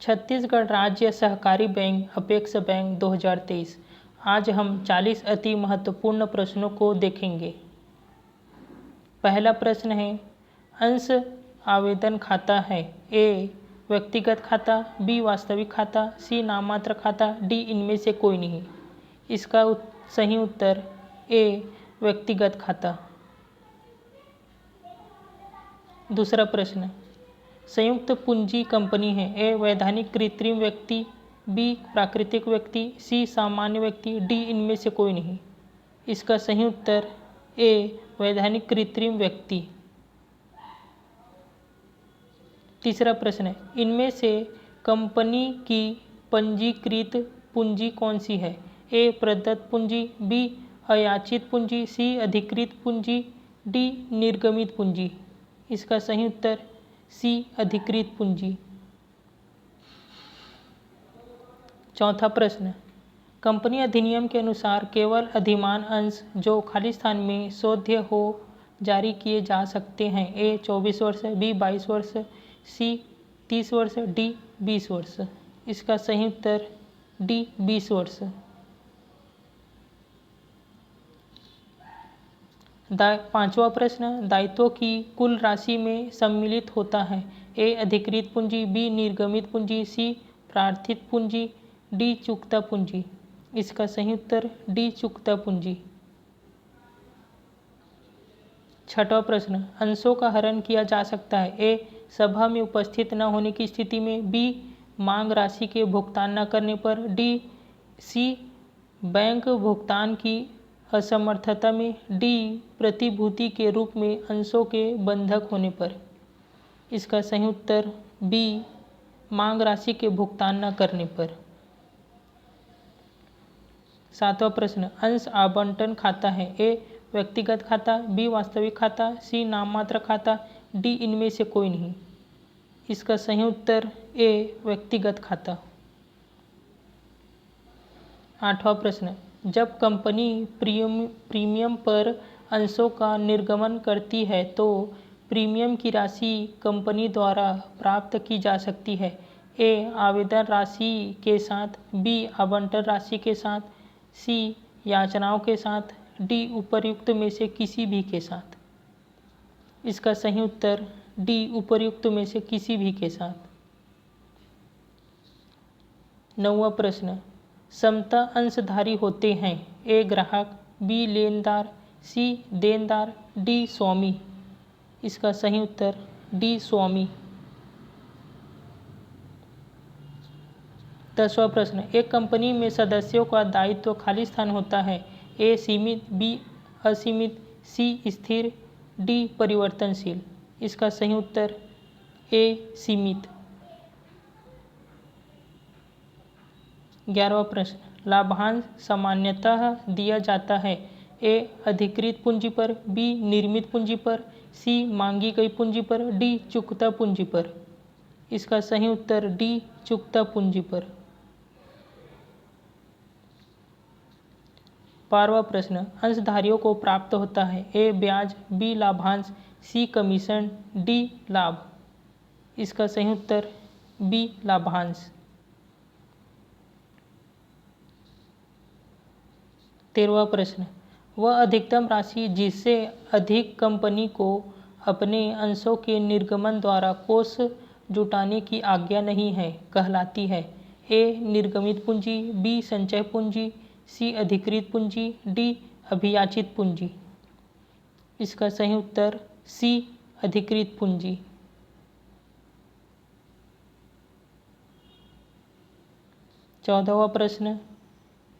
छत्तीसगढ़ राज्य सहकारी bank apex bank 2023। आज हम 40 अति महत्वपूर्ण प्रश्नों को देखेंगे। पहला प्रश्न है, अंश आवेदन खाता है? ए व्यक्तिगत खाता, बी वास्तविक खाता, सी नाममात्र खाता, डी इनमें से कोई नहीं। इसका सही उत्तर ए व्यक्तिगत खाता। दूसरा प्रश्न, संयुक्त पूंजी कंपनी है? ए वैधानिक कृत्रिम व्यक्ति, बी प्राकृतिक व्यक्ति, सी सामान्य व्यक्ति, डी इनमें से कोई नहीं। इसका सही उत्तर ए वैधानिक कृत्रिम व्यक्ति। तीसरा प्रश्न, इनमें से कंपनी की पंजीकृत पूंजी कौन सी है? ए प्रदत्त पूंजी, बी अयाचित पूंजी, सी अधिकृत पूंजी, डी निर्गमित पूंजी। इसका सही उत्तर सी अधिकृत पूंजी। चौथा प्रश्न, कंपनी अधिनियम के अनुसार केवल अधिमान अंश जो खाली स्थान में शोध्य हो जारी किए जा सकते हैं। ए 24 वर्ष, बी 22 वर्ष, सी 30 वर्ष, डी 20 वर्ष। इसका सही उत्तर डी 20 वर्ष। पांचवा प्रश्न, दायित्वों की कुल राशि में सम्मिलित होता है? ए अधिकृत पूंजी, बी निर्गमित पूंजी, सी प्रार्थित पूंजी, डी चुकता पूंजी। इसका सही उत्तर डी चुकता पूंजी। छठवां प्रश्न, अंशों का हरण किया जा सकता है? ए सभा में उपस्थित न होने की स्थिति में, बी मांग राशि के भुगतान न करने पर, डी सी बैंक भुगतान की असमर्थता में, डी प्रतिभूति के रूप में अंशों के बंधक होने पर। इसका सही उत्तर बी मांग राशि के भुगतान न करने पर। सातवां प्रश्न, अंश आवंटन खाता है? ए व्यक्तिगत खाता, बी वास्तविक खाता, सी नाममात्र खाता, डी इनमें से कोई नहीं। इसका सही उत्तर ए व्यक्तिगत खाता। आठवां प्रश्न, जब कंपनी प्रीमियम पर अंशों का निर्गमन करती है तो प्रीमियम की राशि कंपनी द्वारा प्राप्त की जा सकती है? ए आवेदन राशि के साथ, बी आवंटन राशि के साथ, सी याचनाओं के साथ, डी उपर्युक्त में से किसी भी के साथ। इसका सही उत्तर डी उपर्युक्त में से किसी भी के साथ। नौवां प्रश्न, समता अंशधारी होते हैं? ए ग्राहक, बी लेनदार, सी देनदार, डी स्वामी। इसका सही उत्तर डी स्वामी। 10वां प्रश्न, एक कंपनी में सदस्यों का दायित्व खाली स्थान होता है? ए सीमित, बी असीमित, सी स्थिर, डी परिवर्तनशील। इसका सही उत्तर ए सीमित। 11वां प्रश्न, लाभांश सामान्यतः दिया जाता है? ए अधिकृत पूंजी पर, बी निर्मित पूंजी पर, सी मांगी गई पूंजी पर, डी चुकता पूंजी पर। इसका सही उत्तर डी चुकता पूंजी पर। 12वां प्रश्न, अंशधारियों को प्राप्त होता है? ए ब्याज, बी लाभांश, सी कमीशन, डी लाभ। इसका सही उत्तर बी लाभांश। 13वां प्रश्न, वह अधिकतम राशि जिससे अधिक कंपनी को अपने अंशों के निर्गमन द्वारा कोष जुटाने की आज्ञा नहीं है कहलाती है? ए निर्गमित पूंजी, बी संचय पूंजी, सी अधिकृत पूंजी, डी अभियाचित पूंजी। इसका सही उत्तर सी अधिकृत पूंजी। 14वां प्रश्न,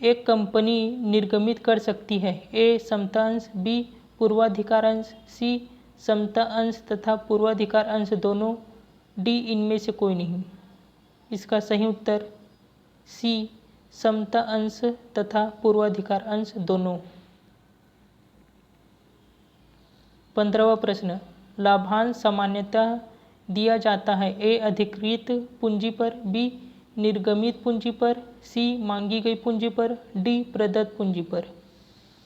एक कंपनी निर्गमित कर सकती है? ए समता अंश, बी पूर्वाधिकार अंश, सी समता अंश तथा पूर्वाधिकार अंश दोनों, डी इनमें से कोई नहीं। इसका सही उत्तर सी समता अंश तथा पूर्वाधिकार अंश दोनों। 15वां प्रश्न, लाभांश सामान्यतः दिया जाता है? ए अधिकृत पूंजी पर, बी निर्गमित पूंजी पर, सी मांगी गई पूंजी पर, डी प्रदत्त पूंजी पर।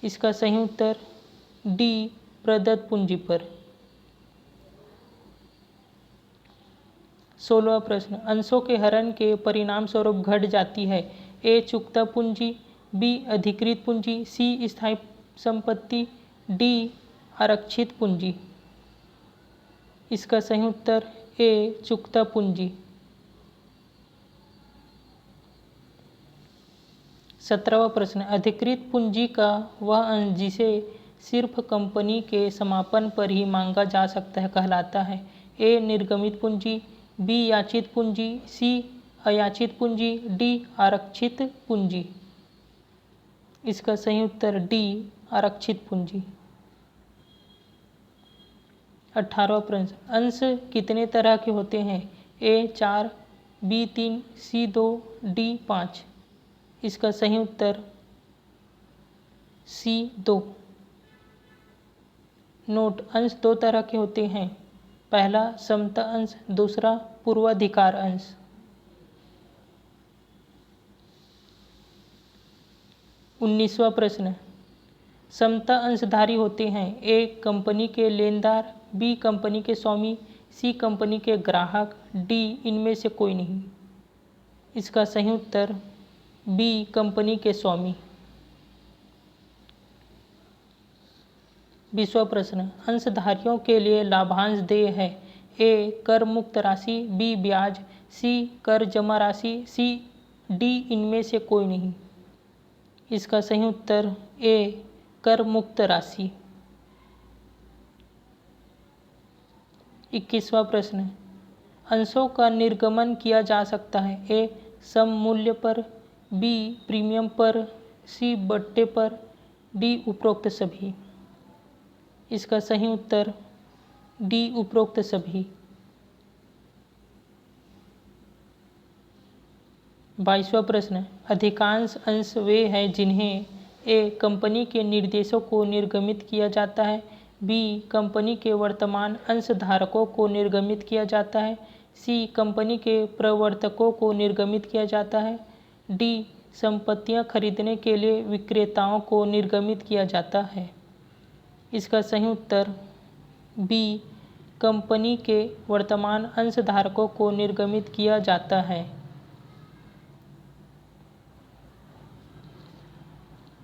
इसका सही उत्तर डी प्रदत्त पूंजी पर। 16वां प्रश्न, अंशों के हरण के परिणाम स्वरूप घट जाती है। ए चुकता पूंजी, बी अधिकृत पूंजी, सी स्थायी संपत्ति, डी आरक्षित पूंजी। इसका सही उत्तर ए चुकता पूंजी। 17वां प्रश्न, अधिकृत पूंजी का वह अंश जिसे सिर्फ कंपनी के समापन पर ही मांगा जा सकता है कहलाता है। ए निर्गमित पूंजी, बी याचित पूंजी, सी अयाचित पूंजी, डी आरक्षित पूंजी। इसका सही उत्तर डी आरक्षित पूंजी। 18वां प्रश्न, अंश कितने तरह के होते हैं? ए 4, बी 3, सी 2, डी 5। इसका सही उत्तर सी 2। नोट, अंश दो तरह के होते हैं, पहला समता अंश, दूसरा पूर्वाधिकार अंश। 19वां प्रश्न, समता अंशधारी होते हैं ए कंपनी के लेनदार, बी कंपनी के स्वामी, सी कंपनी के ग्राहक, डी इनमें से कोई नहीं। इसका सही उत्तर बी कंपनी के स्वामी। 20वां प्रश्न, अंशधारियों के लिए लाभांश देय है। ए कर मुक्त राशि, बी ब्याज, सी कर जमा राशि, सी डी इनमें से कोई नहीं। इसका सही उत्तर ए कर मुक्त राशि। 21वां प्रश्न, अंशों का निर्गमन किया जा सकता है। ए सम मूल्य पर, बी प्रीमियम पर, सी बट्टे पर, डी उपरोक्त सभी। इसका सही उत्तर डी उपरोक्त सभी। 22वां प्रश्न, अधिकांश अंश वे हैं जिन्हें ए कंपनी के निर्देशों को निर्गमित किया जाता है, बी कंपनी के वर्तमान अंशधारकों को निर्गमित किया जाता है, सी कंपनी के प्रवर्तकों को निर्गमित किया जाता है, डी संपत्तियां खरीदने के लिए विक्रेताओं को निर्गमित किया जाता है। इसका सही उत्तर बी कंपनी के वर्तमान अंशधारकों को निर्गमित किया जाता है।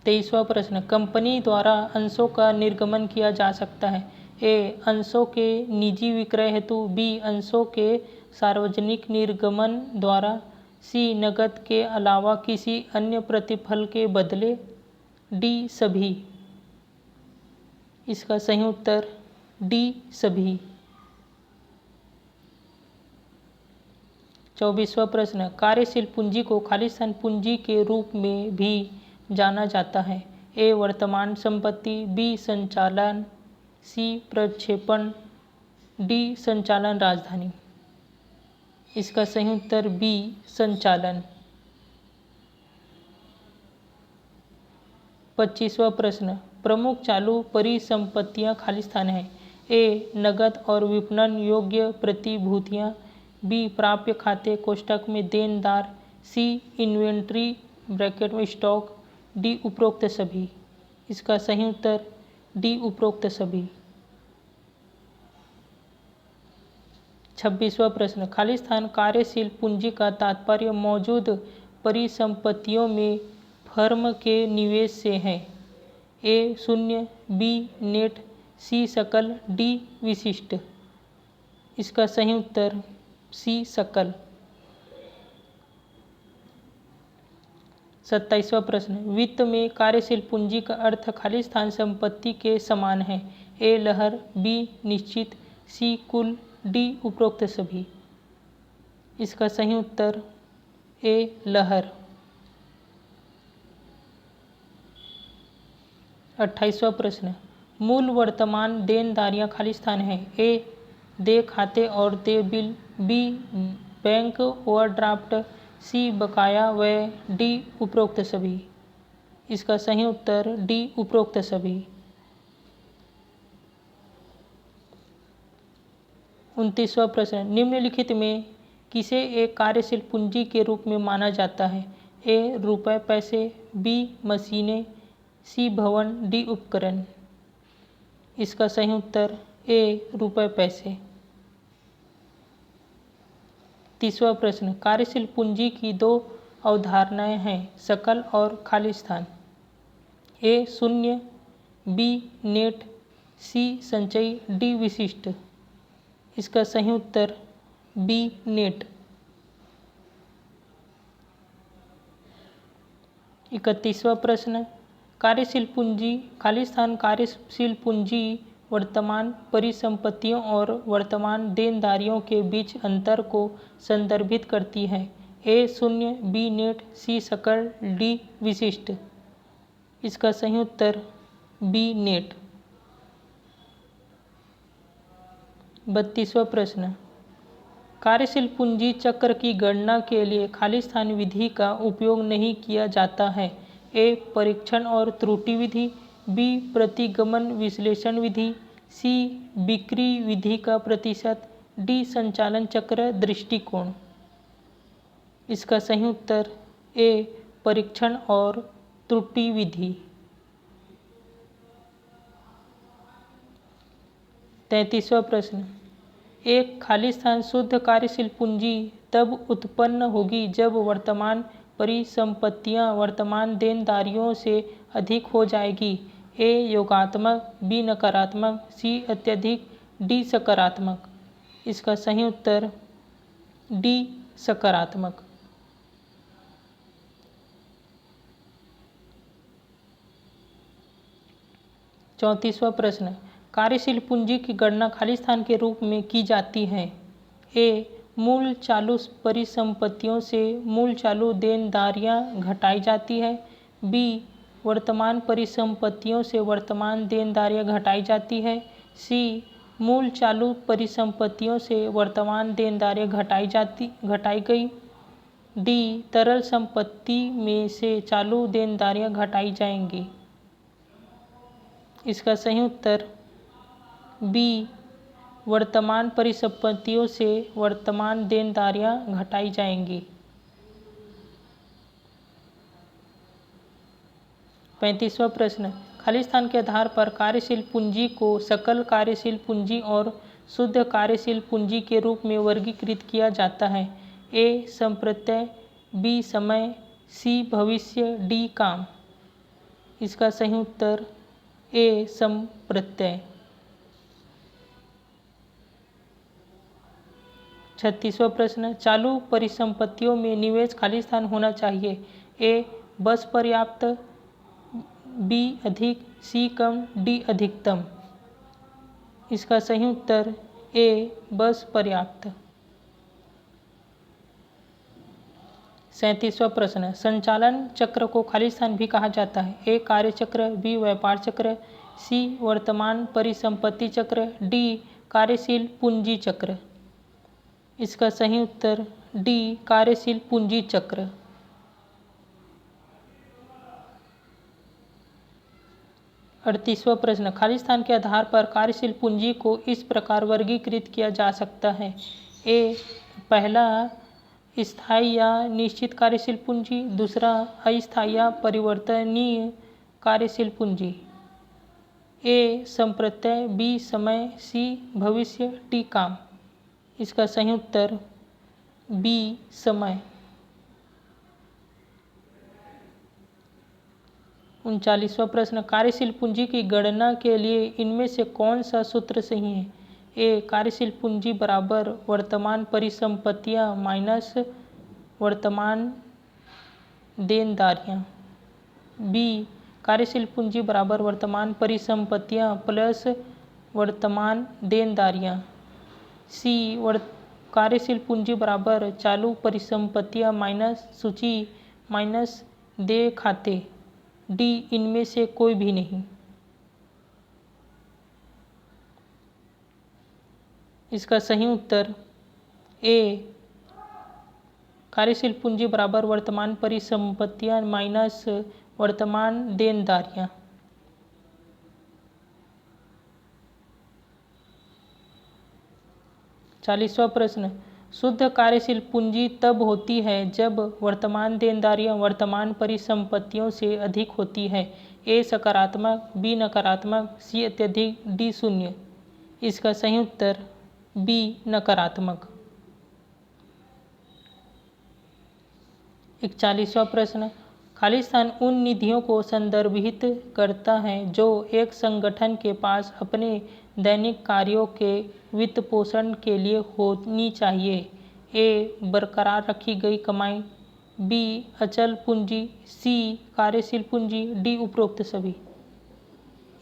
23वां प्रश्न, कंपनी द्वारा अंशों का निर्गमन किया जा सकता है। ए अंशों के निजी विक्रय हेतु, बी अंशों के सार्वजनिक निर्गमन द्वारा, सी नकद के अलावा किसी अन्य प्रतिफल के बदले, डी सभी। इसका सही उत्तर डी सभी। 24वां प्रश्न, कार्यशील पूंजी को खालिस्तान पूंजी के रूप में भी जाना जाता है। ए वर्तमान संपत्ति, बी संचालन, सी प्रक्षेपण, डी संचालन राजधानी। इसका सही उत्तर बी संचालन। 25वां प्रश्न, प्रमुख चालू परिसंपत्तियां खालिस्तान है। ए नगद और विपणन योग्य प्रतिभूतियां, बी प्राप्य खाते कोष्ठक में देनदार, सी इन्वेंट्री ब्रैकेट में स्टॉक, डी उपरोक्त सभी। इसका सही उत्तर डी उपरोक्त सभी। 26वां प्रश्न, खालिस्तान कार्यशील पूंजी का तात्पर्य मौजूद परिसंपत्तियों में फर्म के निवेश से है। ए शून्य, बी नेट, सी सकल, डी विशिष्ट। इसका सही उत्तर सी सकल। 27वां प्रश्न, वित्त में कार्यशील पूंजी का अर्थ खालिस्तान संपत्ति के समान है। ए लहर, बी निश्चित, सी कुल, डी उपरोक्त सभी। इसका सही उत्तर ए लहर। 28वां प्रश्न, मूल वर्तमान देनदारियां खालिस्तान है। ए देय खाते और देय बिल, बी बैंक ओवरड्राफ्ट, सी बकाया व्यय, डी उपरोक्त सभी। इसका सही उत्तर डी उपरोक्त सभी। 29वां प्रश्न, निम्नलिखित में किसे एक कार्यशील पूंजी के रूप में माना जाता है? ए रुपए पैसे, बी मशीनें, सी भवन, डी उपकरण। इसका सही उत्तर ए रुपए पैसे। 30वां प्रश्न, कार्यशील पूंजी की दो अवधारणाएं हैं, सकल और खाली स्थान। ए शून्य, बी नेट, सी संचयी, डी विशिष्ट। इसका सही उत्तर बी नेट। 31वां प्रश्न, कार्यशील पूंजी खाली स्थान कार्यशील पूंजी वर्तमान परिसंपत्तियों और वर्तमान देनदारियों के बीच अंतर को संदर्भित करती है। ए शून्य, बी नेट, सी सकल, डी विशिष्ट। इसका सही उत्तर बी नेट। 32वां प्रश्न, कार्यशील पूंजी चक्र की गणना के लिए खाली स्थान विधि का उपयोग नहीं किया जाता है। ए परीक्षण और त्रुटि विधि, बी प्रतिगमन विश्लेषण विधि, सी बिक्री विधि का प्रतिशत, डी संचालन चक्र दृष्टिकोण। इसका सही उत्तर ए परीक्षण और त्रुटि विधि। 33वां प्रश्न, एक खाली स्थान शुद्ध कार्यशील पूंजी तब उत्पन्न होगी जब वर्तमान परिसंपत्तियां वर्तमान देनदारियों से अधिक हो जाएगी। ए योगात्मक, बी नकारात्मक, सी अत्यधिक, डी सकारात्मक। इसका सही उत्तर डी सकारात्मक। 34वां प्रश्न, कार्यशील पूंजी की गणना खाली स्थान के रूप में की जाती है। ए मूल चालू परिसंपत्तियों से मूल चालू देनदारियां घटाई जाती है, बी वर्तमान परिसंपत्तियों से वर्तमान देनदारियां घटाई जाती है, सी मूल चालू परिसंपत्तियों से वर्तमान देनदारियां घटाई गई, डी तरल संपत्ति में से चालू देनदारियां घटाई जाएंगी। इसका सही उत्तर बी वर्तमान परिसंपत्तियों से वर्तमान देनदारियां घटाई जाएंगी। 35वां प्रश्न, खाली स्थान के आधार पर कार्यशील पूंजी को सकल कार्यशील पूंजी और शुद्ध कार्यशील पूंजी के रूप में वर्गीकृत किया जाता है। ए संप्रत्यय, बी समय, सी भविष्य, डी काम। इसका सही उत्तर ए संप्रत्यय। 36वां प्रश्न, चालू परिसंपत्तियों में निवेश खाली स्थान होना चाहिए। ए बस पर्याप्त, बी अधिक, सी कम, डी अधिकतम। इसका सही उत्तर ए बस पर्याप्त। 37वां प्रश्न, संचालन चक्र को खाली स्थान भी कहा जाता है। ए कार्य चक्र, बी व्यापार चक्र, सी वर्तमान परिसंपत्ति चक्र, डी कार्यशील पूंजी चक्र। इसका सही उत्तर डी कार्यशील पूंजी चक्र। 38वां प्रश्न, खाली स्थान के आधार पर कार्यशील पूंजी को इस प्रकार वर्गीकृत किया जा सकता है। ए पहला स्थायी या निश्चित कार्यशील पूंजी, दूसरा अस्थायी या परिवर्तनीय कार्यशील पूंजी। ए संप्रत्यय, बी समय, सी भविष्य, डी काम। इसका सही उत्तर बी समय। 39वां प्रश्न, कार्यशील पूंजी की गणना के लिए इनमें से कौन सा सूत्र सही है। ए कार्यशील पूंजी बराबर वर्तमान परिसंपत्तियां माइनस वर्तमान देनदारियां, बी कार्यशील पूंजी बराबर वर्तमान परिसंपत्तियां प्लस वर्तमान देनदारियां, सी कार्यशील पूंजी बराबर चालू परिसंपत्तियां माइनस सूची माइनस देय खाते, डी इनमें से कोई भी नहीं। इसका सही उत्तर ए कार्यशील पूंजी बराबर वर्तमान परिसंपत्तियां माइनस वर्तमान देनदारियां। 40वां प्रश्न, शुद्ध कार्यशील पूंजी तब होती है जब वर्तमान देनदारियां वर्तमान परिसंपत्तियों से अधिक होती है। ए सकारात्मक, बी नकारात्मक, सी अत्यधिक, डी शून्य। इसका सही उत्तर बी नकारात्मक। 41वां प्रश्न, खालिस्तान उन निधियों को संदर्भित करता है जो एक संगठन के पास अपने दैनिक कार्यों के वित्तपोषण के लिए होनी चाहिए। ए, बरकरार रखी गई कमाई, बी, अचल पूंजी, सी, कार्यशील पूंजी, डी, उपरोक्त सभी।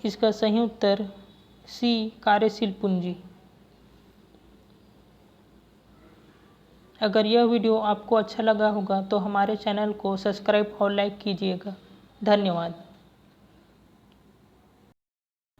इसका सही उत्तर सी, कार्यशील पूंजी। अगर यह वीडियो आपको अच्छा लगा होगा तो हमारे चैनल को सब्सक्राइब और लाइक कीजिएगा। धन्यवाद।